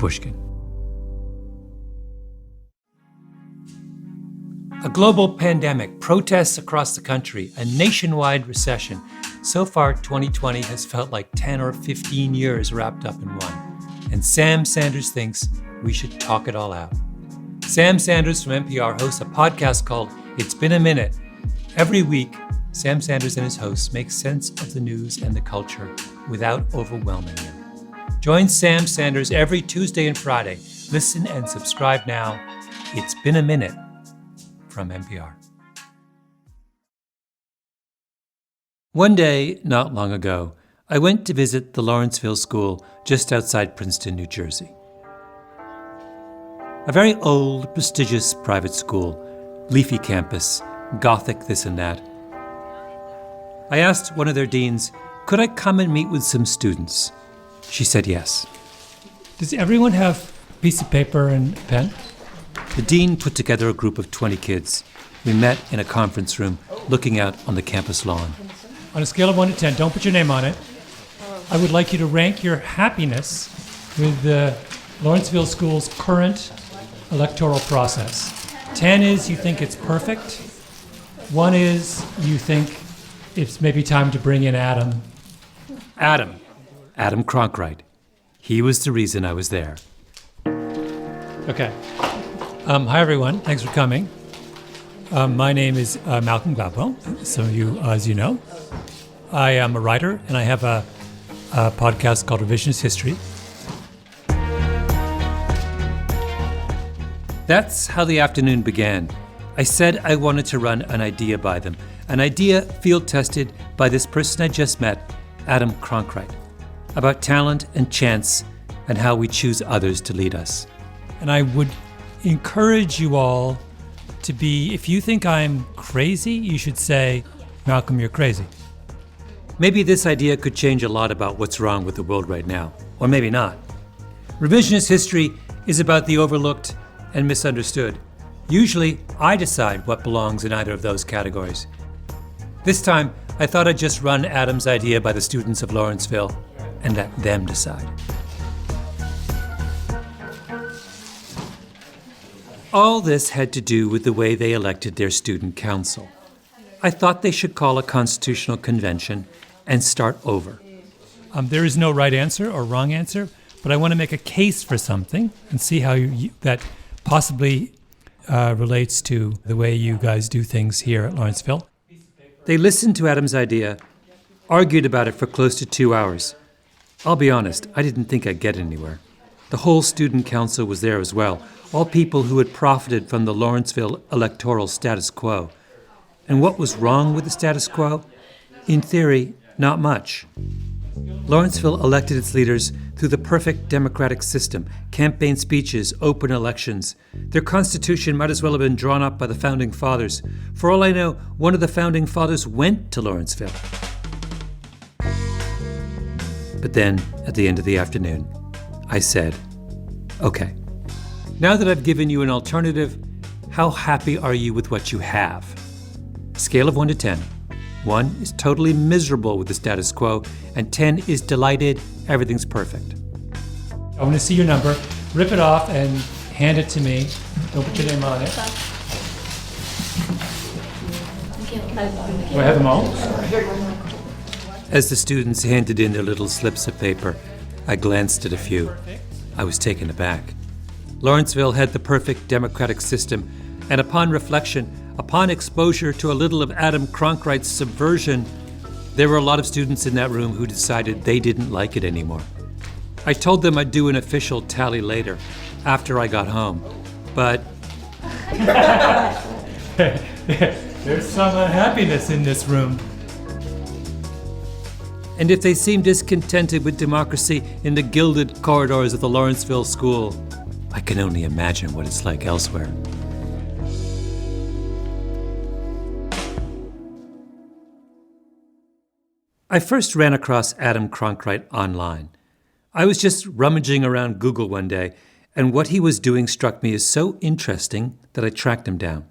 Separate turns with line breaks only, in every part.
Pushkin. A global pandemic, protests across the country, a nationwide recession. So far, 2020 has felt like 10 or 15 years wrapped up in one. And Sam Sanders thinks we should talk it all out. Sam Sanders from NPR hosts a podcast called It's Been a Minute. Every week, Sam Sanders and his hosts make sense of the news and the culture without overwhelming you. Join Sam Sanders every Tuesday and Friday. Listen and subscribe now. It's Been a Minute from NPR. One day, not long ago, I went to visit the Lawrenceville School just outside Princeton, New Jersey. A very old, prestigious private school, leafy campus, Gothic this and that. I asked one of their deans, could I come and meet with some students? She said yes.
Does everyone have a piece of paper and a pen?
The dean put together a group of 20 kids. We met in a conference room looking out on the campus lawn.
On a scale of 1 to 10, don't put your name on it. I would like you to rank your happiness with the Lawrenceville School's current electoral process. 10 is you think it's perfect. 1 is you think it's maybe time to bring in Adam.
Adam Cronkright. He was the reason I was there.
Okay. Hi, everyone. Thanks for coming. My name is Malcolm Gladwell, as you know. I am a writer, and I have a podcast called Revisionist History.
That's how the afternoon began. I said I wanted to run an idea by them, an idea field-tested by this person I just met, Adam Cronkright, about talent and chance and how we choose others to lead us.
And I would encourage you all to be, if you think I'm crazy, you should say, Malcolm, you're crazy.
Maybe this idea could change a lot about what's wrong with the world right now, or maybe not. Revisionist history is about the overlooked and misunderstood. Usually, I decide what belongs in either of those categories. This time, I thought I'd just run Adam's idea by the students of Lawrenceville and let them decide. All this had to do with the way they elected their student council. I thought they should call a constitutional convention and start over.
There is no right answer or wrong answer, but I want to make a case for something and see how that possibly relates to the way you guys do things here at Lawrenceville.
They listened to Adam's idea, argued about it for close to 2 hours. I'll be honest, I didn't think I'd get anywhere. The whole student council was there as well, all people who had profited from the Lawrenceville electoral status quo. And what was wrong with the status quo? In theory, not much. Lawrenceville elected its leaders through the perfect democratic system, campaign speeches, open elections. Their constitution might as well have been drawn up by the founding fathers. For all I know, one of the founding fathers went to Lawrenceville. But then, at the end of the afternoon, I said, okay, now that I've given you an alternative, how happy are you with what you have? Scale of 1 to 10. 1 is totally miserable with the status quo, and 10 is delighted, everything's perfect.
I want to see your number. Rip it off and hand it to me. Don't put your name on it. Do I have them all?
As the students handed in their little slips of paper, I glanced at a few. I was taken aback. Lawrenceville had the perfect democratic system, and upon reflection, upon exposure to a little of Adam Cronkright's subversion, there were a lot of students in that room who decided they didn't like it anymore. I told them I'd do an official tally later, after I got home, but...
There's some unhappiness in this room.
And if they seem discontented with democracy in the gilded corridors of the Lawrenceville School, I can only imagine what it's like elsewhere. I first ran across Adam Cronkright online. I was just rummaging around Google one day, and what he was doing struck me as so interesting that I tracked him down.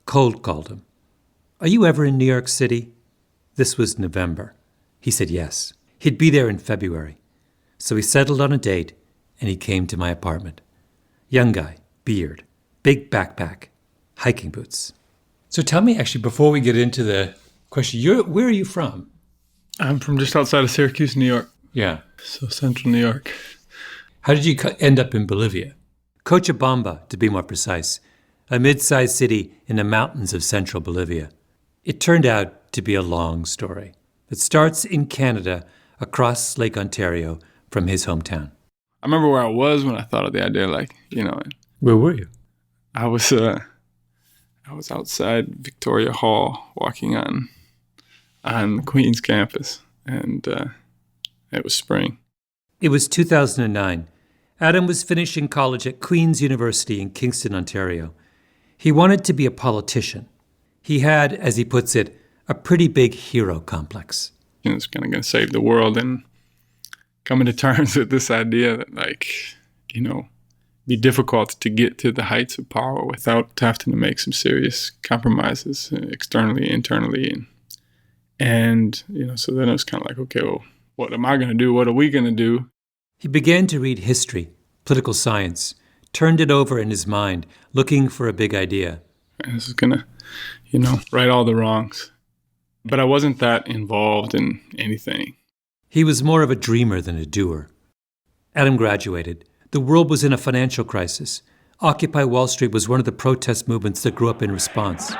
Cold called him. Are you ever in New York City? This was November. He said yes. He'd be there in February. So we settled on a date, and he came to my apartment. Young guy, beard, big backpack, hiking boots. So tell me, actually, before we get into the question, where are you from?
I'm from just outside of Syracuse, New York.
Yeah.
So central New York.
How did you end up in Bolivia? Cochabamba, to be more precise, a mid-sized city in the mountains of central Bolivia. It turned out to be a long story. It starts in Canada, across Lake Ontario from his hometown.
I remember where I was when I thought of the idea,
Where were you?
I was outside Victoria Hall walking on the Queen's campus, and it was spring.
It was 2009. Adam was finishing college at Queen's University in Kingston, Ontario. He wanted to be a politician. He had, as he puts it, a pretty big hero complex.
It's kind of going to save the world, and coming to terms with this idea that, be difficult to get to the heights of power without having to make some serious compromises externally, internally. And so then it was kind of like, okay, well, what am I going to do? What are we going to do?
He began to read history, political science, turned it over in his mind, looking for a big idea.
And this is going to, right all the wrongs. But I wasn't that involved in anything.
He was more of a dreamer than a doer. Adam graduated. The world was in a financial crisis. Occupy Wall Street was one of the protest movements that grew up in response.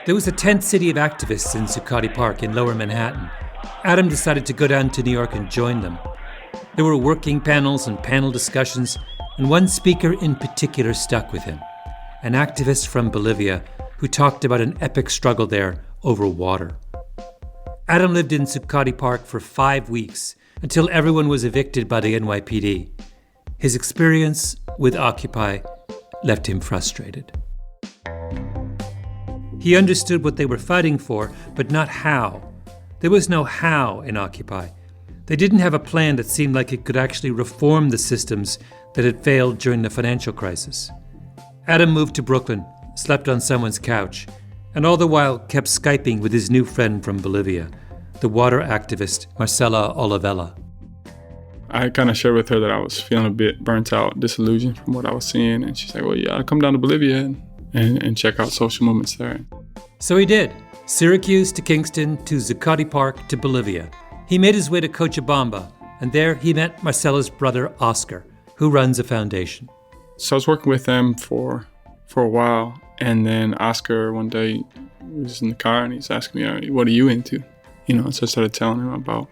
There was a tent city of activists in Zuccotti Park in Lower Manhattan. Adam decided to go down to New York and join them. There were working panels and panel discussions, and one speaker in particular stuck with him, an activist from Bolivia who talked about an epic struggle there over water. Adam lived in Zuccotti Park for 5 weeks until everyone was evicted by the NYPD. His experience with Occupy left him frustrated. He understood what they were fighting for, but not how. There was no how in Occupy. They didn't have a plan that seemed like it could actually reform the systems that had failed during the financial crisis. Adam moved to Brooklyn, slept on someone's couch, and all the while kept Skyping with his new friend from Bolivia, the water activist Marcela Olivella.
I kind of shared with her that I was feeling a bit burnt out, disillusioned from what I was seeing, and she's like, well, you ought to come down to Bolivia and check out social movements there.
So he did. Syracuse to Kingston to Zuccotti Park to Bolivia. He made his way to Cochabamba, and there he met Marcela's brother Oscar, who runs a foundation.
So I was working with them for a while, and then Oscar one day was in the car and he's asking me, what are you into? So I started telling him about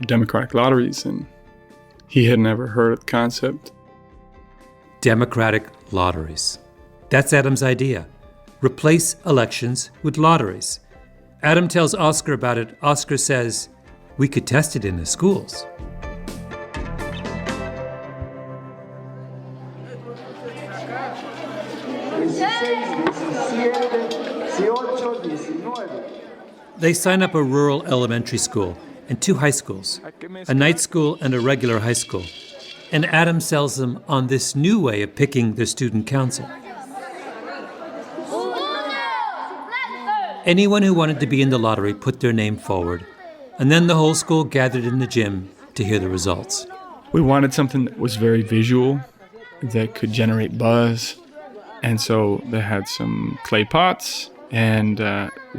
democratic lotteries, and he had never heard of the concept.
Democratic lotteries. That's Adam's idea. Replace elections with lotteries. Adam tells Oscar about it. Oscar says, we could test it in the schools. They sign up a rural elementary school and 2 high schools, a night school and a regular high school. And Adam sells them on this new way of picking their student council. Anyone who wanted to be in the lottery put their name forward, and then the whole school gathered in the gym to hear the results.
We wanted something that was very visual, that could generate buzz. And so they had some clay pots, and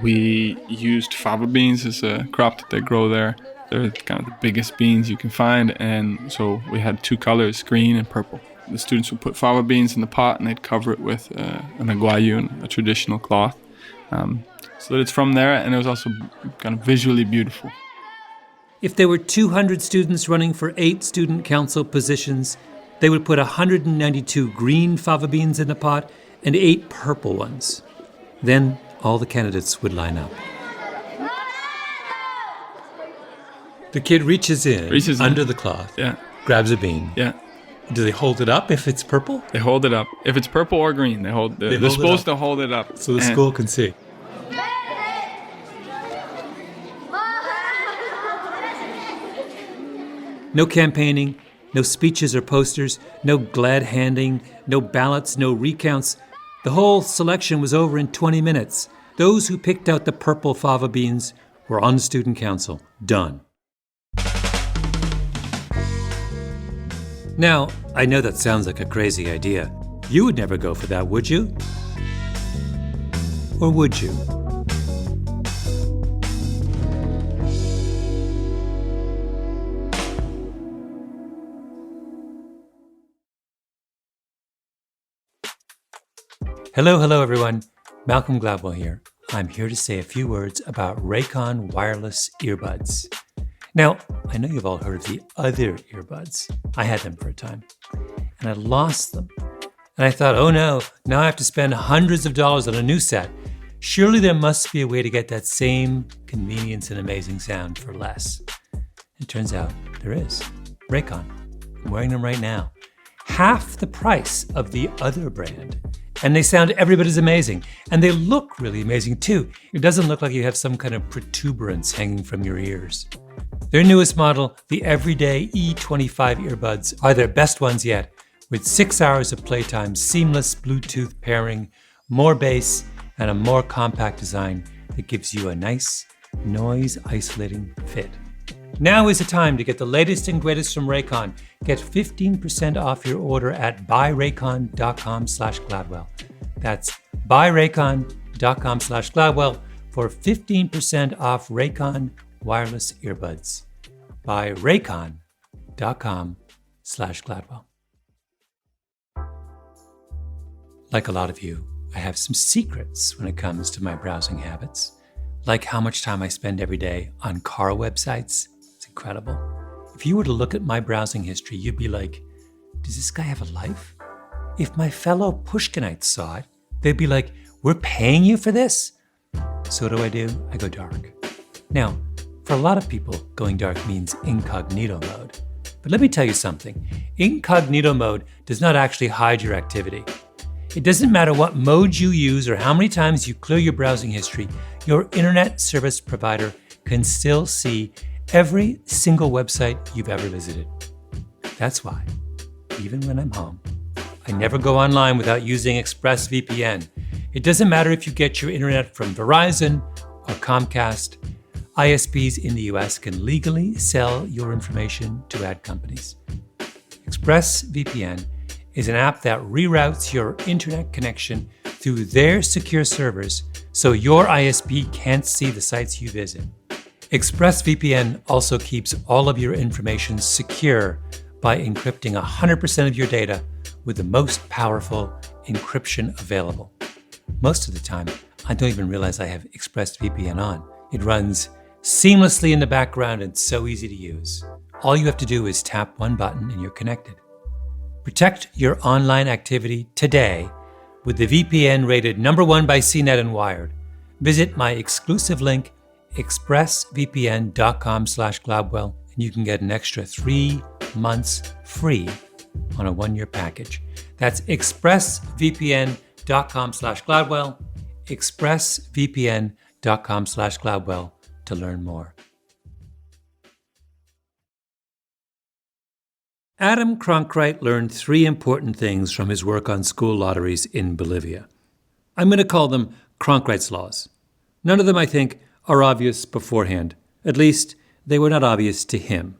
we used fava beans as a crop that they grow there. They're kind of the biggest beans you can find, and so we had 2 colors, green and purple. The students would put fava beans in the pot, and they'd cover it with an aguayun, a traditional cloth, so that it's from there, and it was also kind of visually beautiful.
If there were 200 students running for 8 student council positions, they would put 192 green fava beans in the pot and 8 purple ones. Then all the candidates would line up. The kid reaches in under the cloth, grabs a bean.
Yeah.
Do they hold it up if it's purple?
They hold it up. If it's purple or green, they're supposed to hold it up.
So the school can see. No campaigning, no speeches or posters, no glad handing, no ballots, no recounts. The whole selection was over in 20 minutes. Those who picked out the purple fava beans We're on the student council. Done. Now, I know that sounds like a crazy idea. You would never go for that, would you? Or would you? Hello, everyone. Malcolm Gladwell here. I'm here to say a few words about Raycon wireless earbuds. Now, I know you've all heard of the other earbuds. I had them for a time, and I lost them. And I thought, oh no, now I have to spend hundreds of dollars on a new set. Surely there must be a way to get that same convenience and amazing sound for less. It turns out there is. Raycon. I'm wearing them right now. Half the price of the other brand. And they sound every bit as amazing. And they look really amazing too. It doesn't look like you have some kind of protuberance hanging from your ears. Their newest model, the Everyday E25 earbuds, are their best ones yet, with 6 hours of playtime, seamless Bluetooth pairing, more bass, and a more compact design that gives you a nice, noise-isolating fit. Now is the time to get the latest and greatest from Raycon. Get 15% off your order at buyraycon.com/Gladwell. That's buyraycon.com/Gladwell for 15% off Raycon wireless earbuds. buyraycon.com/Gladwell. Like a lot of you, I have some secrets when it comes to my browsing habits, like how much time I spend every day on car websites. It's incredible. If you were to look at my browsing history, you'd be like, does this guy have a life? If my fellow Pushkinites saw it, they'd be like, we're paying you for this? So what do? I go dark. Now, for a lot of people, going dark means incognito mode. But let me tell you something. Incognito mode does not actually hide your activity. It doesn't matter what mode you use or how many times you clear your browsing history, your internet service provider can still see every single website you've ever visited. That's why, even when I'm home, I never go online without using Expressvpn. It doesn't matter if you get your internet from Verizon or Comcast. ISPs in the US can legally sell your information to ad companies. Expressvpn is an app that reroutes your internet connection through their secure servers so your ISP can't see the sites you visit. Expressvpn also keeps all of your information secure by encrypting 100% of your data with the most powerful encryption available. Most of the time, I don't even realize I have Expressvpn on. It runs seamlessly in the background and so easy to use. All you have to do is tap one button and you're connected. Protect your online activity today with the VPN rated #1 by CNET and Wired. Visit my exclusive link, expressvpn.com/Gladwell, and you can get an extra 3 months free on a 1-year package. That's expressvpn.com/Gladwell, expressvpn.com/Gladwell to learn more. Adam Cronkrite learned 3 important things from his work on school lotteries in Bolivia. I'm going to call them Cronkrite's laws. None of them, I think, are obvious beforehand. At least, they were not obvious to him.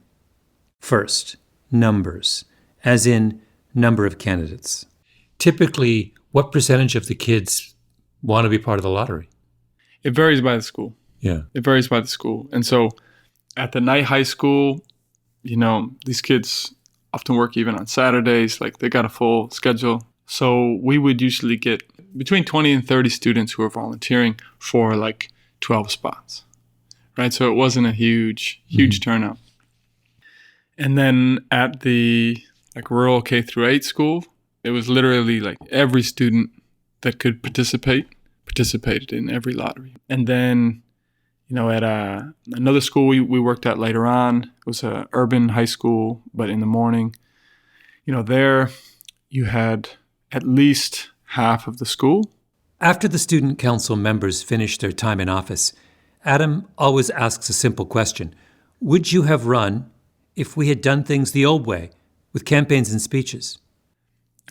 First, numbers, as in number of candidates. Typically, what percentage of the kids want to be part of the lottery?
It varies by the school.
Yeah.
It varies by the school. And so at the night high school, these kids often work even on Saturdays, like they got a full schedule. So we would usually get between 20 and 30 students who are volunteering for like 12 spots, right? So it wasn't a huge turnout. And then at the rural K through 8 school, it was literally like every student that could participated in every lottery. And then, at another school we worked at later on, it was an urban high school, but in the morning, there you had at least half of the school.
After the student council members finish their time in office, Adam always asks a simple question. Would you have run if we had done things the old way, with campaigns and speeches?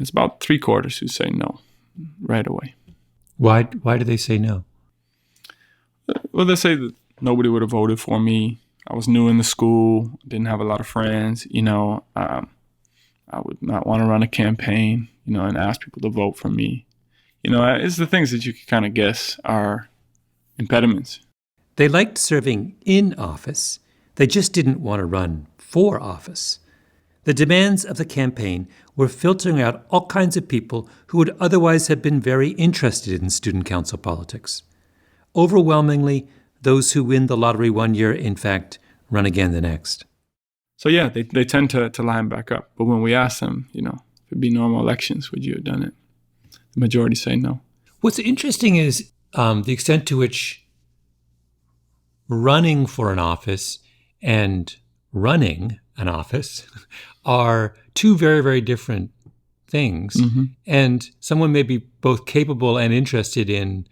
It's about 3/4 who say no right away.
Why do they say no?
Well, they say that nobody would have voted for me. I was new in the school, didn't have a lot of friends, I would not want to run a campaign, and ask people to vote for me. It's the things that you can kind of guess are impediments.
They liked serving in office. They just didn't want to run for office. The demands of the campaign were filtering out all kinds of people who would otherwise have been very interested in student council politics. Overwhelmingly, those who win the lottery one year, in fact, run again the next.
So yeah, they tend to line back up. But when we ask them, if it'd be normal elections, would you have done it? The majority say no.
What's interesting is the extent to which running for an office and running an office are two very, very different things. Mm-hmm. And someone may be both capable and interested in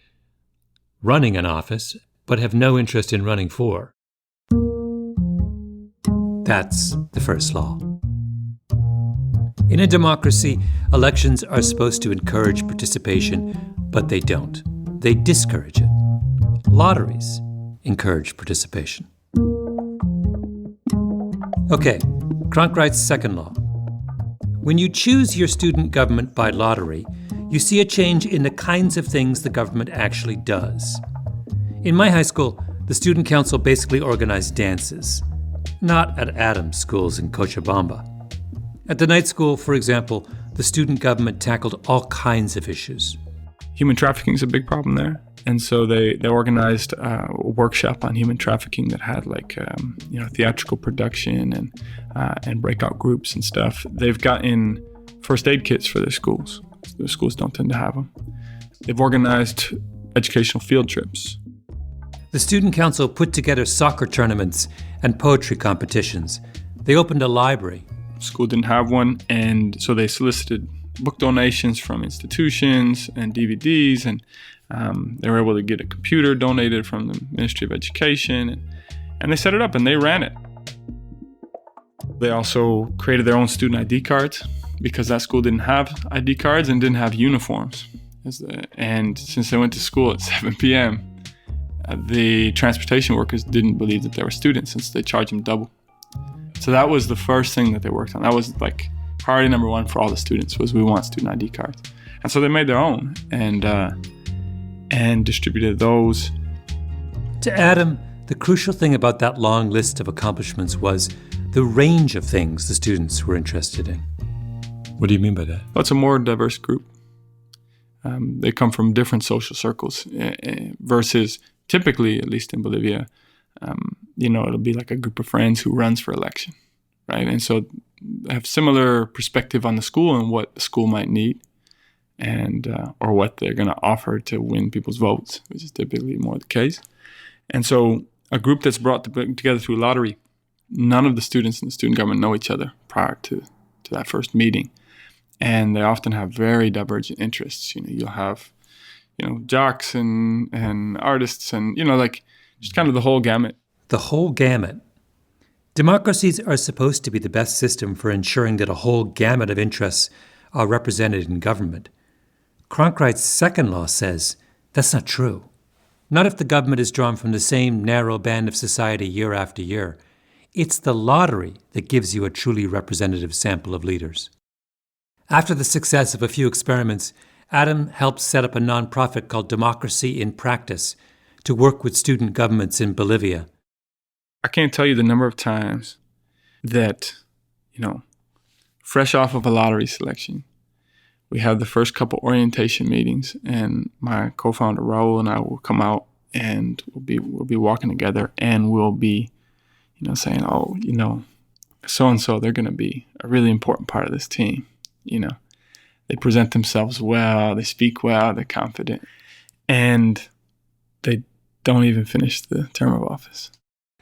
running an office, but have no interest in running for. That's the first law. In a democracy, elections are supposed to encourage participation, but they don't. They discourage it. Lotteries encourage participation. Okay, Cronkright's second law. When you choose your student government by lottery, you see a change in the kinds of things the government actually does. In my high school, the student council basically organized dances. Not at Adams schools in Cochabamba. At the night school, for example, the student government tackled all kinds of issues.
Human trafficking is a big problem there. And so they organized a workshop on human trafficking that had theatrical production and breakout groups and stuff. They've gotten first aid kits for their schools. Their schools don't tend to have them. They've organized educational field trips.
The student council put together soccer tournaments and poetry competitions. They opened a library.
School didn't have one, and so they solicited book donations from institutions and DVDs, and they were able to get a computer donated from the Ministry of Education, and they set it up and they ran it. They also created their own student ID cards because that school didn't have ID cards and didn't have uniforms. And since they went to school at 7 p.m., the transportation workers didn't believe that they were students since they charged them double. So that was the first thing that they worked on. That was like priority number one for all the students was we want student ID cards. And so they made their own and distributed those.
To Adam, the crucial thing about that long list of accomplishments was the range of things the students were interested in. What do you mean by that?
Well, it's a more diverse group. They come from different social circles versus typically, at least in Bolivia, it'll be like a group of friends who runs for election, right? And so they have similar perspective on the school and what the school might need and or what they're going to offer to win people's votes, which is typically more the case. And so a group that's brought together through lottery, none of the students in the student government know each other prior to that first meeting. And they often have very divergent interests. You'll have, jocks and artists and, just kind of the whole gamut.
The whole gamut. Democracies are supposed to be the best system for ensuring that a whole gamut of interests are represented in government. Cronkright's second law says that's not true. Not if the government is drawn from the same narrow band of society year after year. It's the lottery that gives you a truly representative sample of leaders. After the success of a few experiments, Adam helped set up a nonprofit called Democracy in Practice to work with student governments in Bolivia.
I can't tell you the number of times that, fresh off of a lottery selection, we have the first couple orientation meetings, and my co-founder Raul and I will come out and we'll be walking together, and we'll be, saying, so-and-so, they're going to be a really important part of this team. They present themselves well, they speak well, they're confident, and they don't even finish the term of office.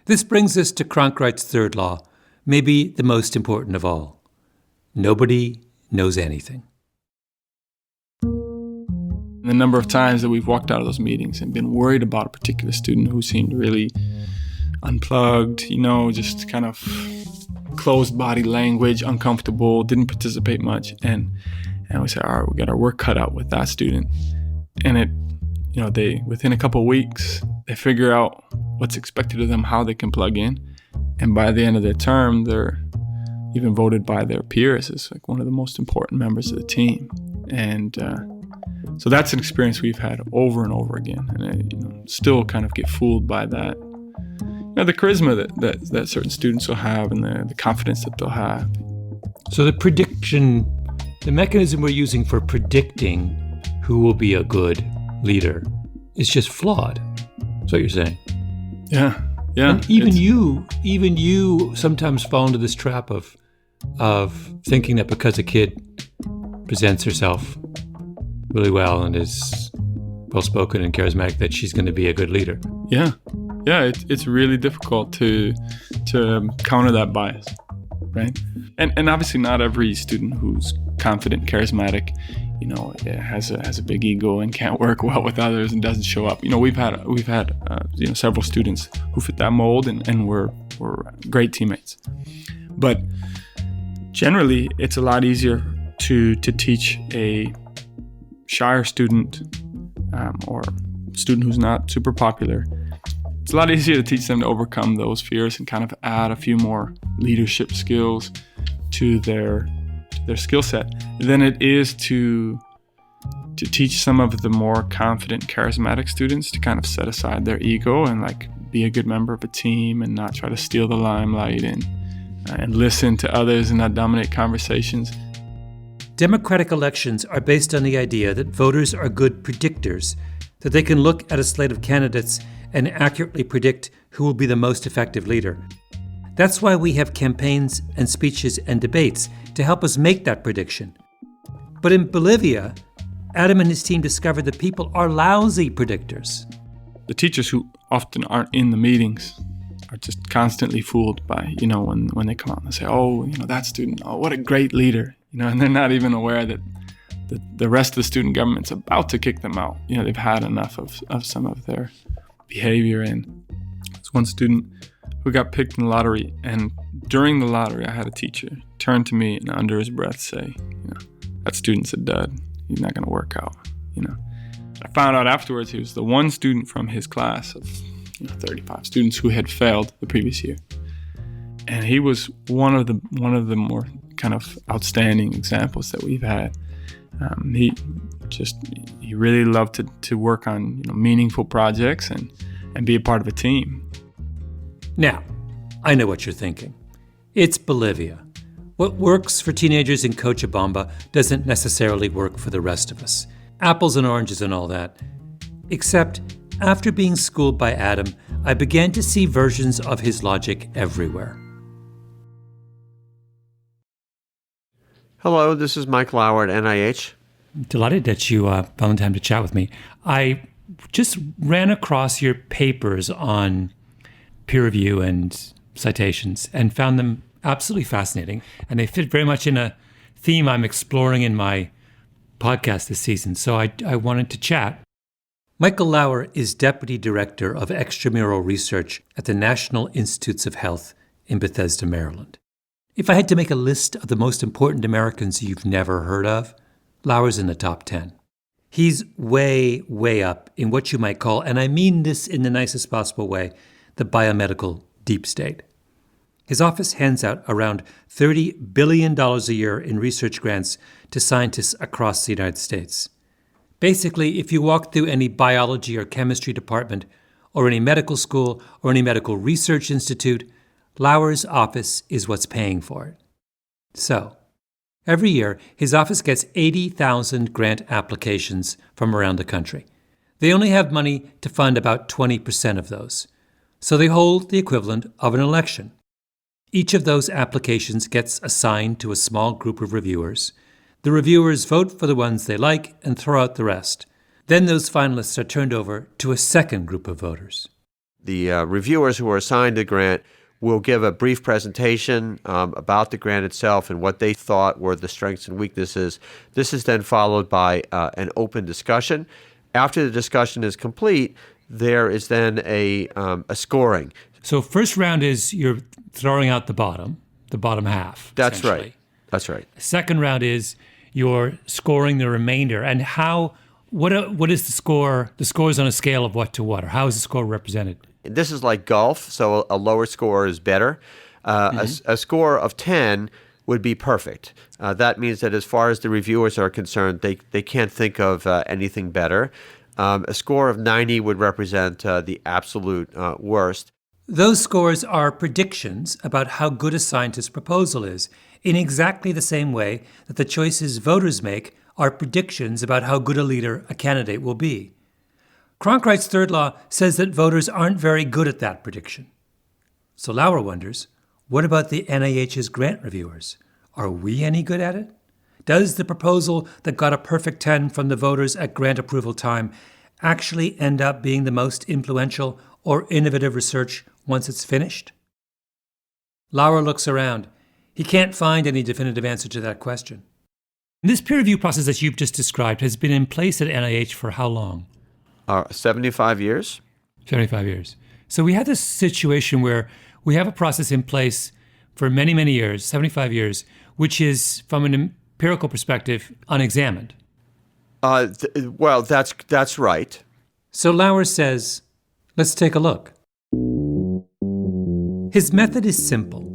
This brings us to Cronkright's third law, maybe the most important of all. Nobody knows anything.
The number of times that we've walked out of those meetings and been worried about a particular student who seemed really unplugged, just kind of closed body language, uncomfortable, didn't participate much. And we said, all right, we got our work cut out with that student. And they, within a couple of weeks, they figure out what's expected of them, how they can plug in. And by the end of their term, they're even voted by their peers as like one of the most important members of the team. And so that's an experience we've had over and over again. And I still kind of get fooled by that. The charisma that certain students will have and the confidence that they'll have.
So the mechanism we're using for predicting who will be a good leader is just flawed. That's what you're saying.
Yeah.
And even you sometimes fall into this trap of thinking that because a kid presents herself really well and is well-spoken and charismatic, that she's going to be a good leader.
Yeah. It's really difficult to counter that bias, right? And obviously, not every student who's confident, charismatic, has a big ego and can't work well with others and doesn't show up. We've had several students who fit that mold and were great teammates. But generally, it's a lot easier to teach a shyer student or student who's not super popular. It's a lot easier to teach them to overcome those fears and kind of add a few more leadership skills to their skill set than it is to teach some of the more confident, charismatic students to kind of set aside their ego and like be a good member of a team and not try to steal the limelight and listen to others and not dominate conversations.
Democratic elections are based on the idea that voters are good predictors, that they can look at a slate of candidates and accurately predict who will be the most effective leader. That's why we have campaigns and speeches and debates to help us make that prediction. But in Bolivia, Adam and his team discovered that people are lousy predictors.
The teachers who often aren't in the meetings are just constantly fooled by, when they come out and they say, that student, what a great leader, and they're not even aware that the rest of the student government's about to kick them out. They've had enough of some of their behavior. And there's one student who got picked in the lottery, and during the lottery, I had a teacher turn to me and under his breath say, that student's a dud. He's not going to work out. I found out afterwards he was the one student from his class of 35 students who had failed the previous year, and he was one of the more kind of outstanding examples that we've had. He really loved to work on meaningful projects and be a part of a team.
Now, I know what you're thinking. It's Bolivia. What works for teenagers in Cochabamba doesn't necessarily work for the rest of us. Apples and oranges and all that. Except, after being schooled by Adam, I began to see versions of his logic everywhere.
Hello, this is Mike Lauer at NIH.
Delighted that you found the time to chat with me. I just ran across your papers on peer review and citations and found them absolutely fascinating. And they fit very much in a theme I'm exploring in my podcast this season. So I wanted to chat. Michael Lauer is Deputy Director of Extramural Research at the National Institutes of Health in Bethesda, Maryland. If I had to make a list of the most important Americans you've never heard of, Lauer's in the top 10. He's way, way up in what you might call, and I mean this in the nicest possible way, the biomedical deep state. His office hands out around $30 billion a year in research grants to scientists across the United States. Basically, if you walk through any biology or chemistry department, or any medical school, or any medical research institute, Lauer's office is what's paying for it. So, every year, his office gets 80,000 grant applications from around the country. They only have money to fund about 20% of those. So they hold the equivalent of an election. Each of those applications gets assigned to a small group of reviewers. The reviewers vote for the ones they like and throw out the rest. Then those finalists are turned over to a second group of voters.
The reviewers who are assigned the grant will give a brief presentation about the grant itself and what they thought were the strengths and weaknesses. This is then followed by an open discussion. After the discussion is complete, there is then a scoring.
So first round is you're throwing out the bottom half.
That's right. That's right.
Second round is you're scoring the remainder. And how
what is the score? The score is on a scale of what to what, or how is the score represented?
This is like golf, so a lower score is better. A score of 10 would be perfect. That means that as far as the reviewers are concerned, they can't think of anything better. A score of 90 would represent the absolute worst.
Those scores are predictions about how good a scientist's proposal is, in exactly the same way that the choices voters make are predictions about how good a leader a candidate will be. Cronkright's third law says that voters aren't very good at that prediction. So Lauer wonders, what about the NIH's grant reviewers? Are we any good at it? Does the proposal that got a perfect 10 from the voters at grant approval time actually end up being the most influential or innovative research once it's finished? Lauer looks around. He can't find any definitive answer to that question.
This peer review process that you've just described has been in place at NIH for how long?
75 years.
75 years. So we have this situation where we have a process in place for many, many years, 75 years, which is, from an empirical perspective, unexamined.
Well, that's right.
So Lauer says, let's take a look. His method is simple.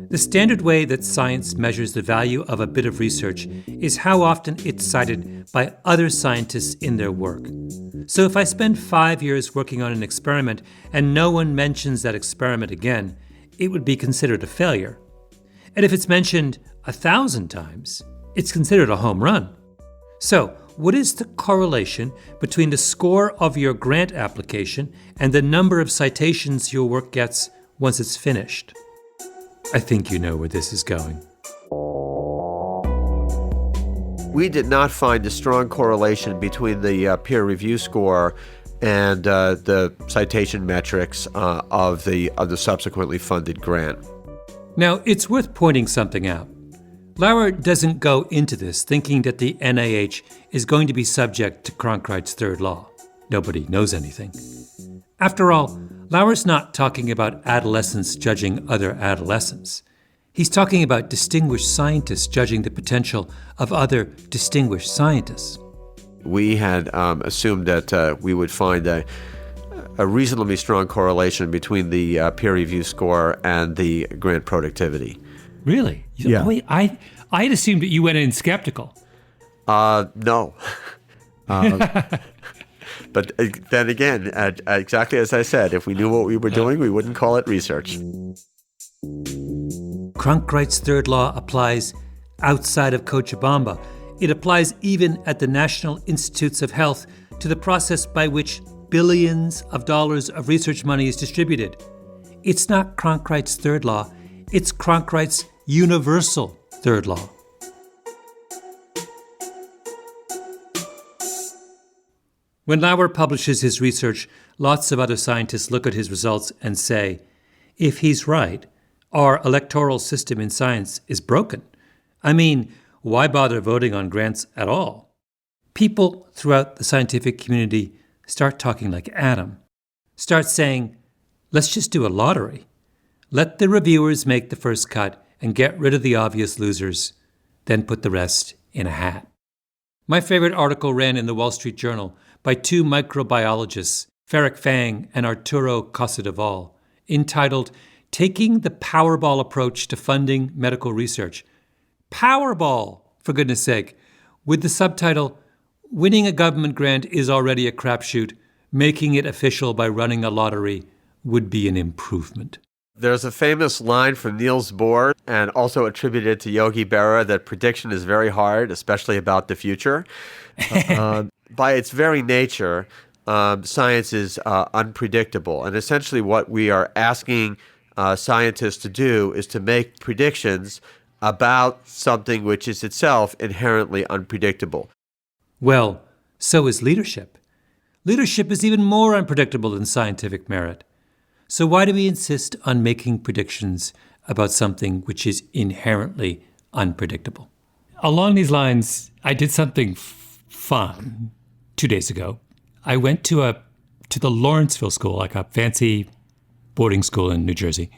The standard way that science measures the value of a bit of research is how often it's cited by other scientists in their work. So if I spend 5 years working on an experiment and no one mentions that experiment again, it would be considered a failure. And if it's mentioned 1,000 times, it's considered a home run. So, what is the correlation between the score of your grant application and the number of citations your work gets once it's finished? I think you know where this is going.
We did not find a strong correlation between the peer review score and the citation metrics of the subsequently funded grant.
Now, it's worth pointing something out. Lauer doesn't go into this thinking that the NIH is going to be subject to Cronkright's third law. Nobody knows anything. After all, Lauer's not talking about adolescents judging other adolescents. He's talking about distinguished scientists judging the potential of other distinguished scientists.
We had assumed that we would find a reasonably strong correlation between the peer review score and the grant productivity.
Really?
Yeah.
I had assumed that you went in skeptical.
No. But then again, exactly as I said, if we knew what we were doing, we wouldn't call it research.
Cronkright's third law applies outside of Cochabamba. It applies even at the National Institutes of Health to the process by which billions of dollars of research money is distributed. It's not Cronkright's third law, it's Cronkright's universal third law. When Lauer publishes his research, lots of other scientists look at his results and say, if he's right, our electoral system in science is broken. I mean, why bother voting on grants at all? People throughout the scientific community start talking like Adam. Start saying, let's just do a lottery. Let the reviewers make the first cut and get rid of the obvious losers, then put the rest in a hat. My favorite article ran in the Wall Street Journal by two microbiologists, Ferric Fang and Arturo Casadevall, entitled Taking the Powerball Approach to Funding Medical Research. Powerball, for goodness sake, with the subtitle, Winning a Government Grant is Already a Crapshoot. Making it official by running a lottery would be an improvement.
There's a famous line from Niels Bohr, and also attributed to Yogi Berra, that prediction is very hard, especially about the future. By its very nature, science is unpredictable. And essentially what we are asking scientists to do is to make predictions about something which is itself inherently unpredictable.
Well, so is leadership. Leadership is even more unpredictable than scientific merit. So why do we insist on making predictions about something which is inherently unpredictable?
Along these lines, I did something fun 2 days ago. I went to the Lawrenceville School, like a fancy boarding school in New Jersey,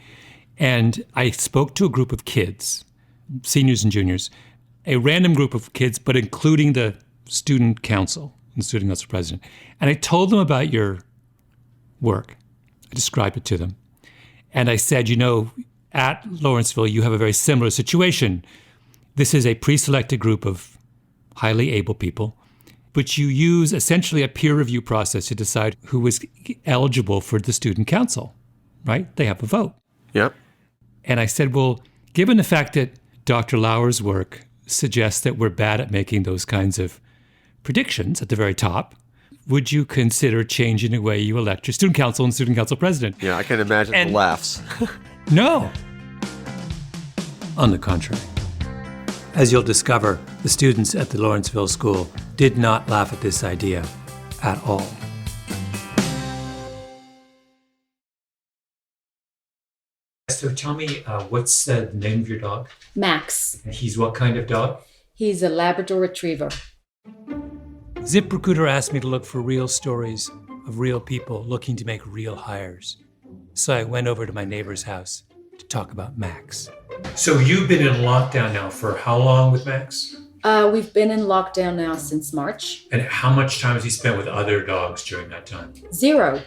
and I spoke to a group of kids, seniors and juniors, a random group of kids, but including the student council, and student council president. And I told them about your work. I described it to them. And I said, at Lawrenceville, you have a very similar situation. This is a pre-selected group of highly able people, but you use essentially a peer review process to decide who is eligible for the student council, right? They have a vote.
Yep.
And I said, well, given the fact that Dr. Lauer's work suggests that we're bad at making those kinds of predictions at the very top, would you consider changing the way you elect your student council and student council president?
Yeah, I can imagine the laughs.
No.
On the contrary. As you'll discover, the students at the Lawrenceville School did not laugh at this idea at all. So tell me, what's the name of your dog?
Max.
And he's what kind of dog?
He's a Labrador Retriever.
ZipRecruiter asked me to look for real stories of real people looking to make real hires. So I went over to my neighbor's house to talk about Max. So you've been in lockdown now for how long with Max?
We've been in lockdown now since March.
And how much time has he spent with other dogs during that time?
0.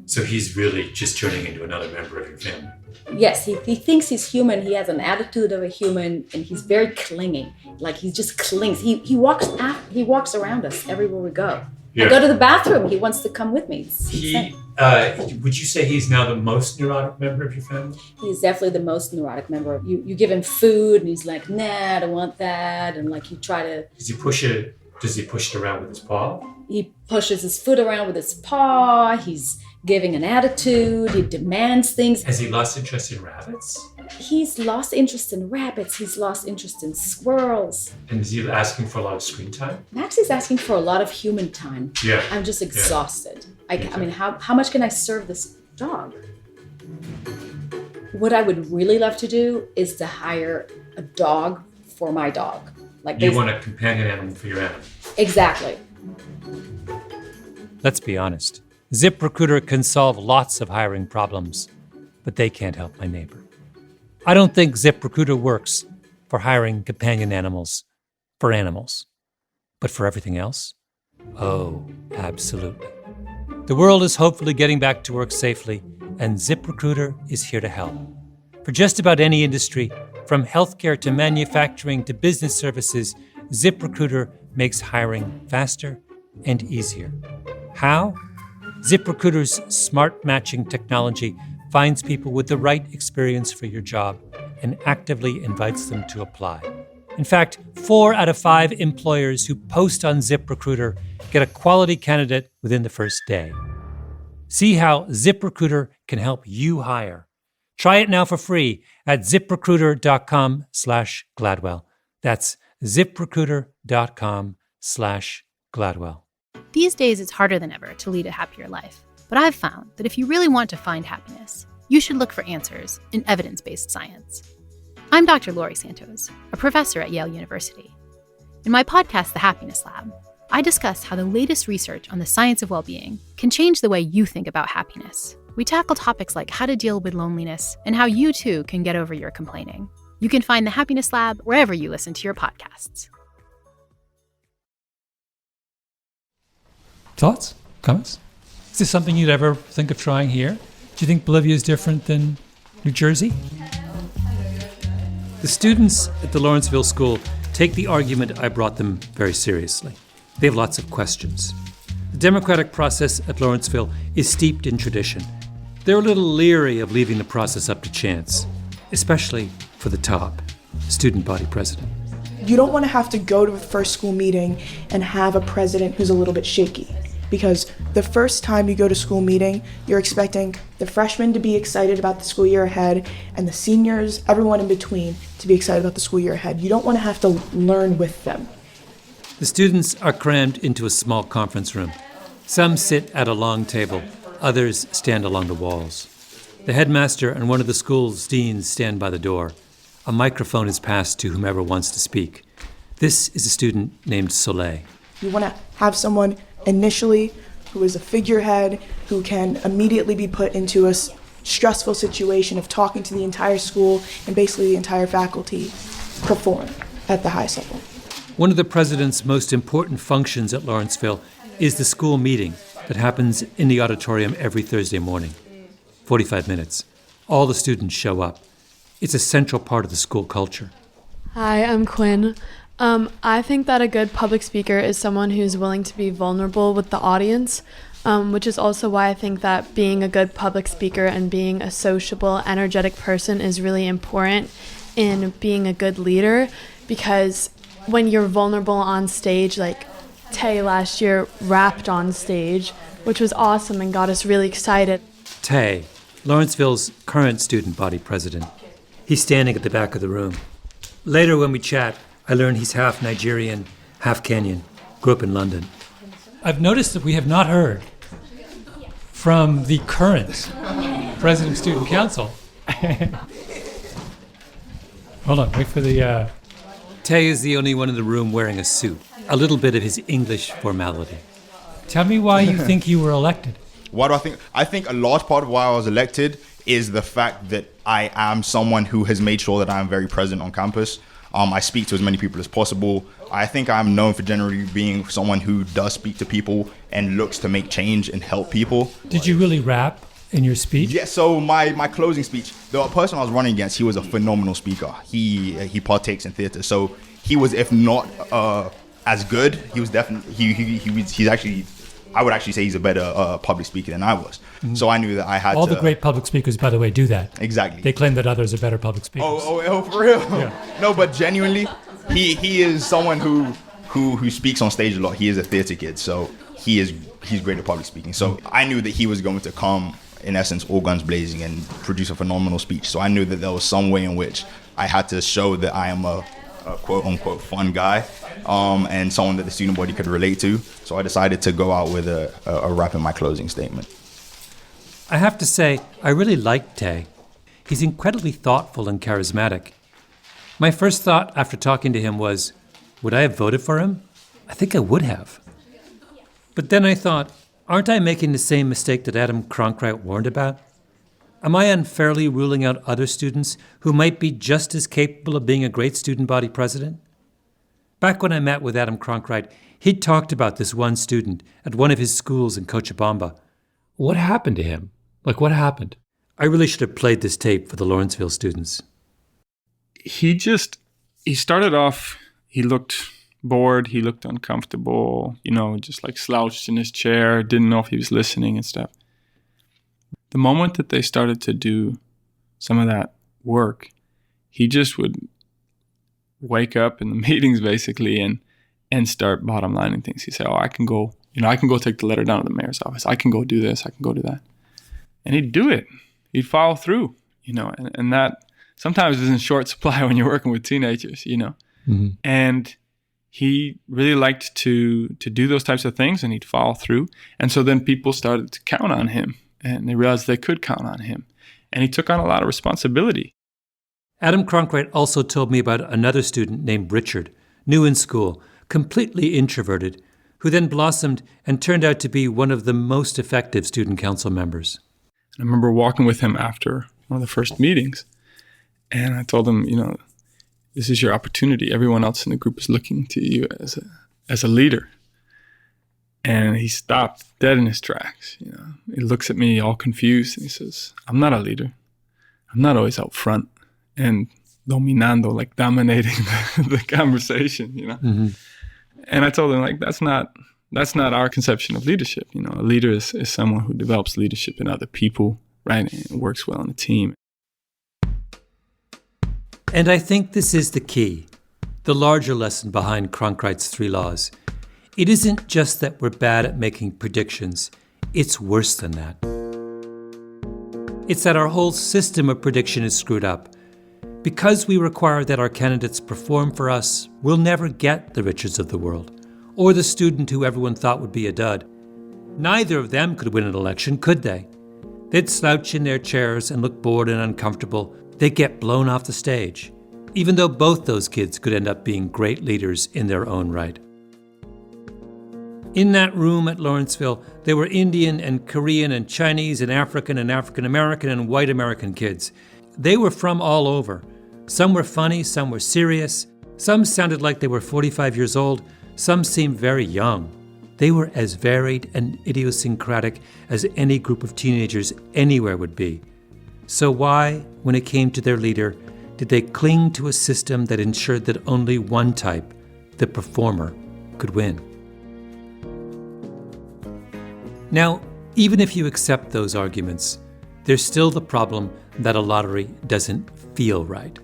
So he's really just turning into another member of your family.
Yes, he thinks he's human. He has an attitude of a human, and he's very clinging. Like he just clings. He walks around us everywhere we go.
Yeah.
I go to the bathroom. He wants to come with me. It's insane.
Would you say he's now the most neurotic member of your family?
He's definitely the most neurotic member. You give him food, and he's like, nah, I don't want that. And like you try to...
Does he push it around with his paw?
He pushes his foot around with his paw. He's giving an attitude. He demands things.
Has he lost interest in rabbits?
He's lost interest in rabbits. He's lost interest in squirrels.
And is he asking for a lot of screen time?
Max is asking for a lot of human time.
Yeah.
I'm just exhausted. I mean, how much can I serve this dog? What I would really love to do is to hire a dog for my dog. Like
you want a companion animal for your animal.
Exactly.
Let's be honest. ZipRecruiter can solve lots of hiring problems, but they can't help my neighbor. I don't think ZipRecruiter works for hiring companion animals for animals. But for everything else? Oh, absolutely. The world is hopefully getting back to work safely, and ZipRecruiter is here to help. For just about any industry, from healthcare to manufacturing to business services, ZipRecruiter makes hiring faster and easier. How? ZipRecruiter's smart matching technology finds people with the right experience for your job and actively invites them to apply. In fact, 4 out of 5 employers who post on ZipRecruiter get a quality candidate within the first day. See how ZipRecruiter can help you hire. Try it now for free at ziprecruiter.com/Gladwell. That's ziprecruiter.com/Gladwell.
These days, it's harder than ever to lead a happier life. But I've found that if you really want to find happiness, you should look for answers in evidence-based science. I'm Dr. Laurie Santos, a professor at Yale University. In my podcast, The Happiness Lab, I discuss how the latest research on the science of well-being can change the way you think about happiness. We tackle topics like how to deal with loneliness and how you too can get over your complaining. You can find The Happiness Lab wherever you listen to your podcasts.
Thoughts? Comments? Is this something you'd ever think of trying here? Do you think Bolivia is different than New Jersey?
The students at the Lawrenceville School take the argument I brought them very seriously. They have lots of questions. The democratic process at Lawrenceville is steeped in tradition. They're a little leery of leaving the process up to chance, especially for the top, student body president.
You don't want to have to go to the first school meeting and have a president who's a little bit shaky. Because the first time you go to school meeting, you're expecting the freshmen to be excited about the school year ahead and the seniors, everyone in between, to be excited about the school year ahead. You don't want to have to learn with them.
The students are crammed into a small conference room. Some sit at a long table, others stand along the walls. The headmaster and one of the school's deans stand by the door. A microphone is passed to whomever wants to speak. This is a student named Soleil.
You want to have someone initially who is a figurehead, who can immediately be put into a stressful situation of talking to the entire school and basically the entire faculty perform at the highest level.
One of the president's most important functions at Lawrenceville is the school meeting that happens in the auditorium every Thursday morning. 45 minutes. All the students show up. It's a central part of the school culture.
Hi, I'm Quinn. I think that a good public speaker is someone who's willing to be vulnerable with the audience, which is also why I think that being a good public speaker and being a sociable, energetic person is really important in being a good leader, because when you're vulnerable on stage, like Tay last year rapped on stage, which was awesome and got us really excited.
Tay, Lawrenceville's current student body president. He's standing at the back of the room. Later when we chat, I learn he's half Nigerian, half Kenyan, grew up in London.
I've noticed that we have not heard from the current president of Student Council. Hold on, wait for the...
Tay is the only one in the room wearing a suit, a little bit of his English formality.
Tell me why you think you were elected.
Why do I think? I think a large part of why I was elected is the fact that I am someone who has made sure that I am very present on campus. I speak to as many people as possible. I think I'm known for generally being someone who does speak to people and looks to make change and help people.
Did you really rap in your speech?
Yeah, so my closing speech, the person I was running against, he was a phenomenal speaker. He partakes in theater, so he was, if not as good, he was definitely, he's actually, I would actually say he's a better public speaker than I was. Mm-hmm. So I knew that I had
All the great public speakers, by the way, do that.
Exactly.
They claim that others are better public speakers.
Oh, for real?
Yeah.
No, but genuinely, he is someone who speaks on stage a lot. He is a theater kid, so he's great at public speaking. So I knew that he was going to come, in essence, all guns blazing and produce a phenomenal speech. So I knew that there was some way in which I had to show that I am a quote-unquote fun guy, and someone that the student body could relate to. So I decided to go out with a rap in my closing statement.
I have to say, I really like Tay. He's incredibly thoughtful and charismatic. My first thought after talking to him was, would I have voted for him? I think I would have. But then I thought, aren't I making the same mistake that Adam Cronkite warned about? Am I unfairly ruling out other students who might be just as capable of being a great student body president? Back when I met with Adam Cronkite, he'd talked about this one student at one of his schools in Cochabamba. What happened to him? What happened? I really should have played this tape for the Lawrenceville students.
He started off, he looked bored, he looked uncomfortable, just slouched in his chair, didn't know if he was listening and stuff. The moment that they started to do some of that work, he just would wake up in the meetings basically and start bottom lining things. He'd say, I can go take the letter down to the mayor's office. I can go do this. I can go do that. And he'd do it. He'd follow through, and that sometimes is in short supply when you're working with teenagers, Mm-hmm. And he really liked to do those types of things, and he'd follow through. And so then people started to count on him, and they realized they could count on him. And he took on a lot of responsibility.
Adam Cronkite also told me about another student named Richard, new in school, completely introverted, who then blossomed and turned out to be one of the most effective student council members.
I remember walking with him after one of the first meetings, and I told him, this is your opportunity. Everyone else in the group is looking to you as a leader. And he stopped dead in his tracks. He looks at me all confused and he says, I'm not a leader. I'm not always out front and dominando, dominating the conversation,
Mm-hmm.
And I told him, that's not our conception of leadership. A leader is someone who develops leadership in other people, right? And works well in a team.
And I think this is the key, the larger lesson behind Cronkite's 3 laws. It isn't just that we're bad at making predictions, it's worse than that. It's that our whole system of prediction is screwed up. Because we require that our candidates perform for us, we'll never get the Richards of the world, or the student who everyone thought would be a dud. Neither of them could win an election, could they? They'd slouch in their chairs and look bored and uncomfortable. They'd get blown off the stage, even though both those kids could end up being great leaders in their own right. In that room at Lawrenceville, there were Indian and Korean and Chinese and African American and white American kids. They were from all over. Some were funny, some were serious, Some sounded like they were 45 years old, some seemed very young. They were as varied and idiosyncratic as any group of teenagers anywhere would be. So why, when it came to their leader, did they cling to a system that ensured that only one type, the performer, could win? Now, even if you accept those arguments, there's still the problem that a lottery doesn't feel right.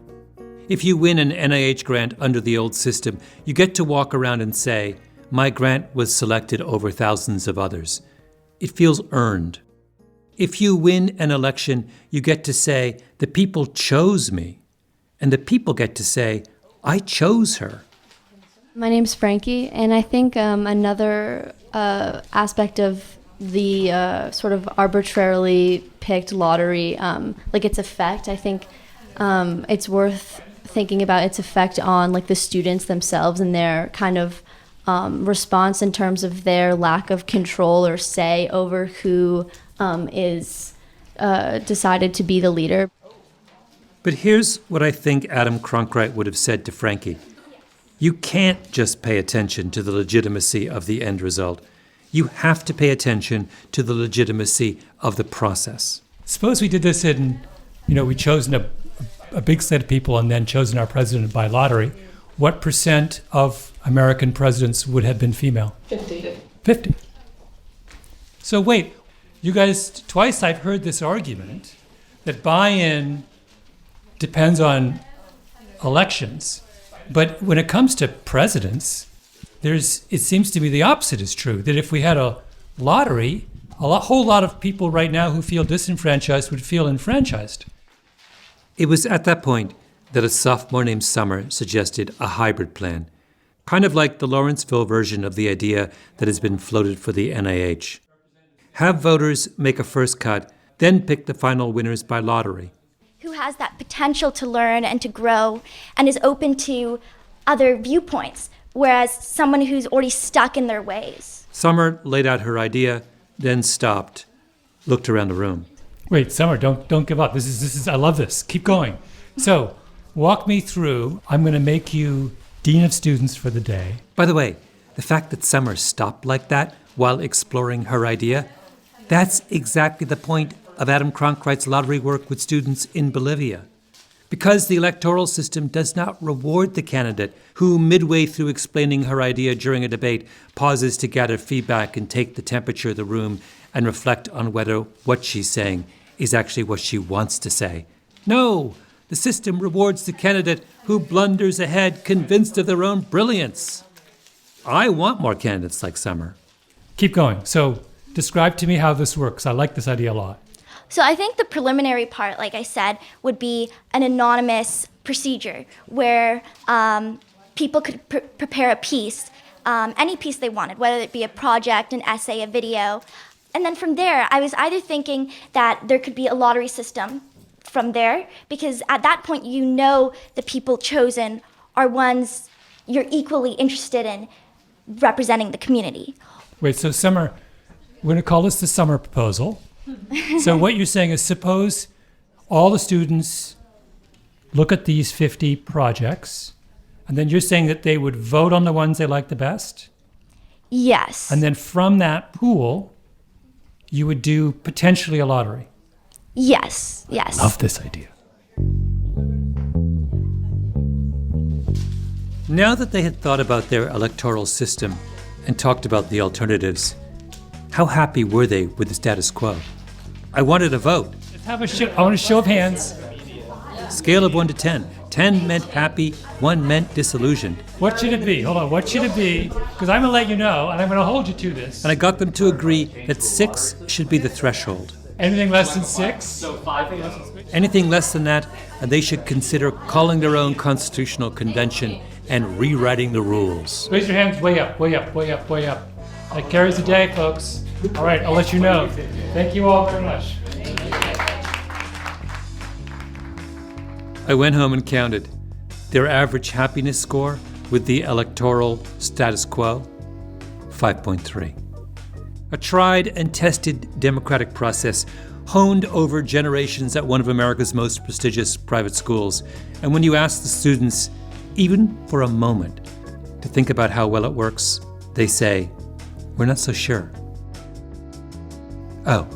If you win an NIH grant under the old system, you get to walk around and say, "My grant was selected over thousands of others." It feels earned. If you win an election, you get to say, "The people chose me." And the people get to say, "I chose her."
My name's Frankie, and I think another aspect of the sort of arbitrarily picked lottery, like its effect, I think it's worth thinking about its effect on like the students themselves and their kind of response in terms of their lack of control or say over who is decided to be the leader.
But here's what I think Adam Cronkite would have said to Frankie. You can't just pay attention to the legitimacy of the end result. You have to pay attention to the legitimacy of the process.
Suppose we did this in, we'd chosen a big set of people and then chosen our president by lottery. What percent of American presidents would have been female? 50. So wait, you guys, twice I've heard this argument that buy-in depends on elections. But when it comes to presidents, it seems to me the opposite is true, that if we had a lottery, whole lot of people right now who feel disenfranchised would feel enfranchised.
It was at that point that a sophomore named Summer suggested a hybrid plan, kind of like the Lawrenceville version of the idea that has been floated for the NIH. Have voters make a first cut, then pick the final winners by lottery.
Who has that potential to learn and to grow and is open to other viewpoints, whereas someone who's already stuck in their ways.
Summer laid out her idea, then stopped, looked around the room.
Wait, Summer, don't give up. This is I love this. Keep going. So, walk me through. I'm going to make you Dean of Students for the day.
By the way, the fact that Summer stopped like that while exploring her idea, that's exactly the point of Adam Cronkite's lottery work with students in Bolivia. Because the electoral system does not reward the candidate who, midway through explaining her idea during a debate, pauses to gather feedback and take the temperature of the room and reflect on whether what she's saying is actually what she wants to say. No, the system rewards the candidate who blunders ahead, convinced of their own brilliance. I want more candidates like Summer.
Keep going. So, describe to me how this works. I like this idea a lot.
So I think the preliminary part, like I said, would be an anonymous procedure where people could prepare a piece, any piece they wanted, whether it be a project, an essay, a video. And then from there, I was either thinking that there could be a lottery system from there, because at that point, the people chosen are ones you're equally interested in representing the community.
Wait, so Summer, we're going to call this the Summer proposal. So what you're saying is, suppose all the students look at these 50 projects, and then you're saying that they would vote on the ones they like the best?
Yes.
And then from that pool, you would do potentially a lottery?
Yes.
Love this idea.
Now that they had thought about their electoral system and talked about the alternatives, how happy were they with the status quo? I wanted a vote.
I want a show of hands.
Scale of 1 to 10. 10 meant happy, 1 meant disillusioned.
What should it be? Hold on, what should it be? Because I'm going to let you know, and I'm going to hold you to this.
And I got them to agree that 6 should be the threshold.
Anything less than 6?
Anything less than that, and they should consider calling their own constitutional convention and rewriting the rules.
Raise your hands way up, way up, way up, way up. That carries the day, folks. All right, I'll let you know. Thank you all very much.
I went home and counted. Their average happiness score with the electoral status quo, 5.3. A tried and tested democratic process honed over generations at one of America's most prestigious private schools. And when you ask the students, even for a moment, to think about how well it works, they say, we're not so sure. Oh,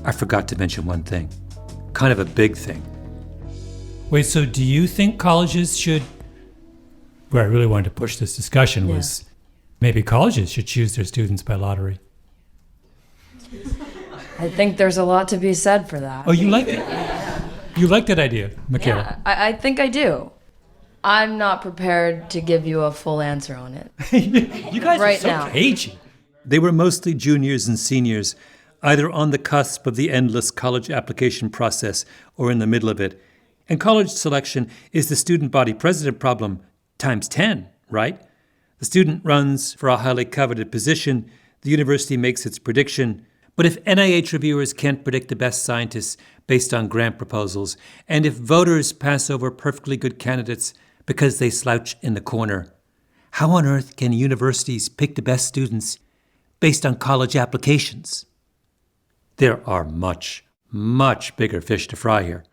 I forgot to mention one thing. Kind of a big thing.
Wait, so do you think colleges should... Where I really wanted to push this discussion was maybe colleges should choose their students by lottery.
I think there's a lot to be said for that.
Oh, you like it? You like that idea, Michaela?
Yeah, I think I do. I'm not prepared to give you a full answer on it.
You guys
right
are so
now.
cagey.
They were mostly juniors and seniors, either on the cusp of the endless college application process or in the middle of it. And college selection is the student body president problem times 10, right? The student runs for a highly coveted position, the university makes its prediction. But if NIH reviewers can't predict the best scientists based on grant proposals, and if voters pass over perfectly good candidates because they slouch in the corner, how on earth can universities pick the best students based on college applications? There are much, much bigger fish to fry here.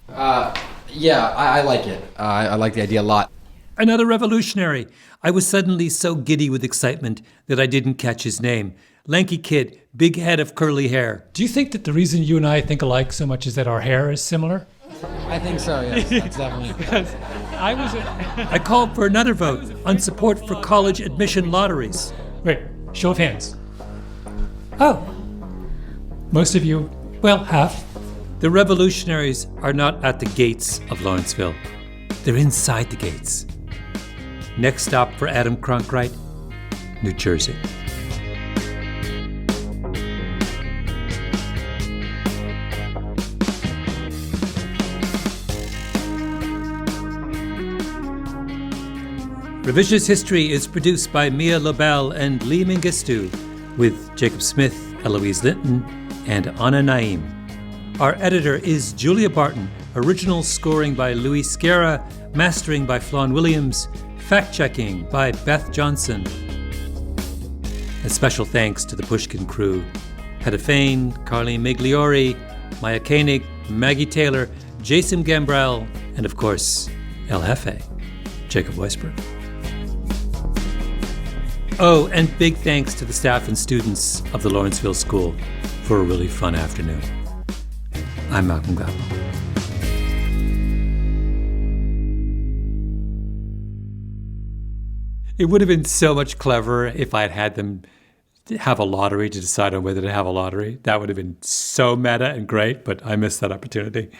Yeah, I like it. I like the idea a lot.
Another revolutionary. I was suddenly so giddy with excitement that I didn't catch his name. Lanky kid, big head of curly hair.
Do you think that the reason you and I think alike so much is that our hair is similar?
I think so, yes. That's definitely.
Because
I called for another vote on support for college admission lotteries.
Wait, show of hands. Oh. Most of you, well, half.
The revolutionaries are not at the gates of Lawrenceville. They're inside the gates. Next stop for Adam Cronkite, New Jersey. Revisionist History is produced by Mia Lobel and Lee Mengistu, with Jacob Smith, Eloise Linton, and Anna Naim. Our editor is Julia Barton, original scoring by Louis Scarra, mastering by Flawn Williams, fact-checking by Beth Johnson. A special thanks to the Pushkin crew, Hedda Fain, Carleen Migliori, Maya Koenig, Maggie Taylor, Jason Gambrell, and of course, El Jefe, Jacob Weisberg. Oh, and big thanks to the staff and students of the Lawrenceville School for a really fun afternoon. I'm Malcolm Gladwell. It would have been so much cleverer if I had had them have a lottery to decide on whether to have a lottery. That would have been so meta and great, but I missed that opportunity.